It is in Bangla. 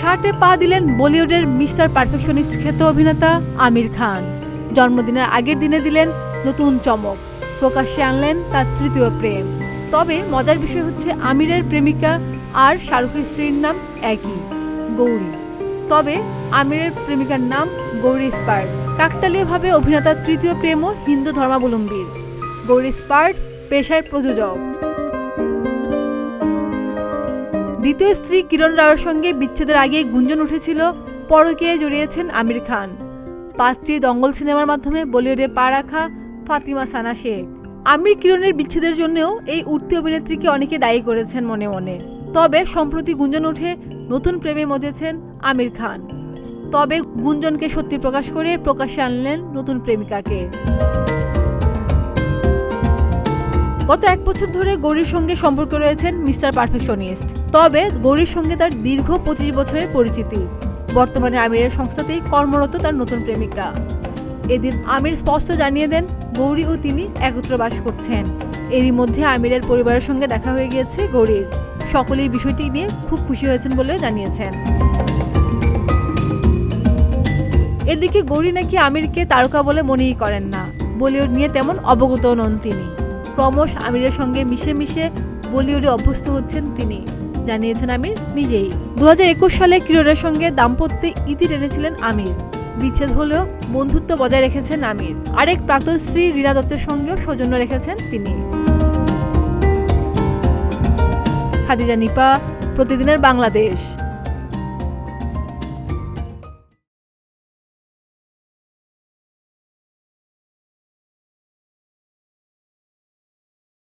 60-এ পা দিলেন বলিউডের মিস্টার পারফেকশনিস্ট খ্যাত অভিনেতা আমির খান। জন্মদিনের আগের দিনে দিলেন নতুন চমক, প্রকাশ্যে আনলেন তার তৃতীয় প্রেম। তবে মজার বিষয় হচ্ছে আমিরের প্রেমিকা আর শাহরুখের স্ত্রীর নাম একই, গৌরী। তবে আমিরের প্রেমিকার নাম গৌরী স্পার্ট। কাকতালীয়ভাবে অভিনেতার তৃতীয় প্রেমও হিন্দু ধর্মাবলম্বীর। গৌরী স্পার্ট পেশায় প্রযোজক। দ্বিতীয় স্ত্রী কিরণ রাওয়ের সঙ্গে বিচ্ছেদের আগে গুঞ্জন উঠেছিল পরকীয়ায় জড়িয়েছেন আমির খান। 5টি দঙ্গল সিনেমার মাধ্যমে বলিউডে পা রাখা ফাতিমা সানা শেখ। আমির কিরণের বিচ্ছেদের জন্যও এই উঠতি অভিনেত্রীকে অনেকে দায়ী করেছেন মনে মনে। তবে সম্প্রতি গুঞ্জন উঠে নতুন প্রেমে মজেছেন আমির খান। তবে গুঞ্জনকে সত্যি প্রকাশ করে প্রকাশ্যে আনলেন নতুন প্রেমিকাকে। গত 1 বছর ধরে গৌরীর সঙ্গে সম্পর্ক রয়েছেন মিস্টার পারফেকশনিস্ট। তবে গৌরীর সঙ্গে তার দীর্ঘ 25 বছরের পরিচিতি। বর্তমানে আমিরের সংস্থাতেই কর্মরত তার নতুন প্রেমিকা। এদিন আমির স্পষ্ট জানিয়ে দেন গৌরী ও তিনি একত্র বাস করছেন। এরই মধ্যে আমিরের পরিবারের সঙ্গে দেখা হয়ে গিয়েছে গৌরীর। সকলেই বিষয়টি নিয়ে খুব খুশি হয়েছেন বলেও জানিয়েছেন। এদিকে গৌরী নাকি আমিরকে তারকা বলে মনেই করেন না। বলিউড নিয়ে তেমন অবগত নন তিনি। ক্রমশ আমিরের সঙ্গে মিশে মিশে বলিউডে অভ্যস্ত হচ্ছেন তিনি, জানিয়েছেন আমির নিজেই। 2021 সালে কিরণের সঙ্গে দাম্পত্যে ইতি টেনেছিলেন আমির। বিচ্ছেদ হলেও বন্ধুত্ব বজায় রেখেছেন আমির। আরেক প্রাক্তন স্ত্রী রীনা দত্তের সঙ্গেও সৌজন্য রেখেছেন তিনি। খাদিজা নিপা, প্রতিদিনের বাংলাদেশ।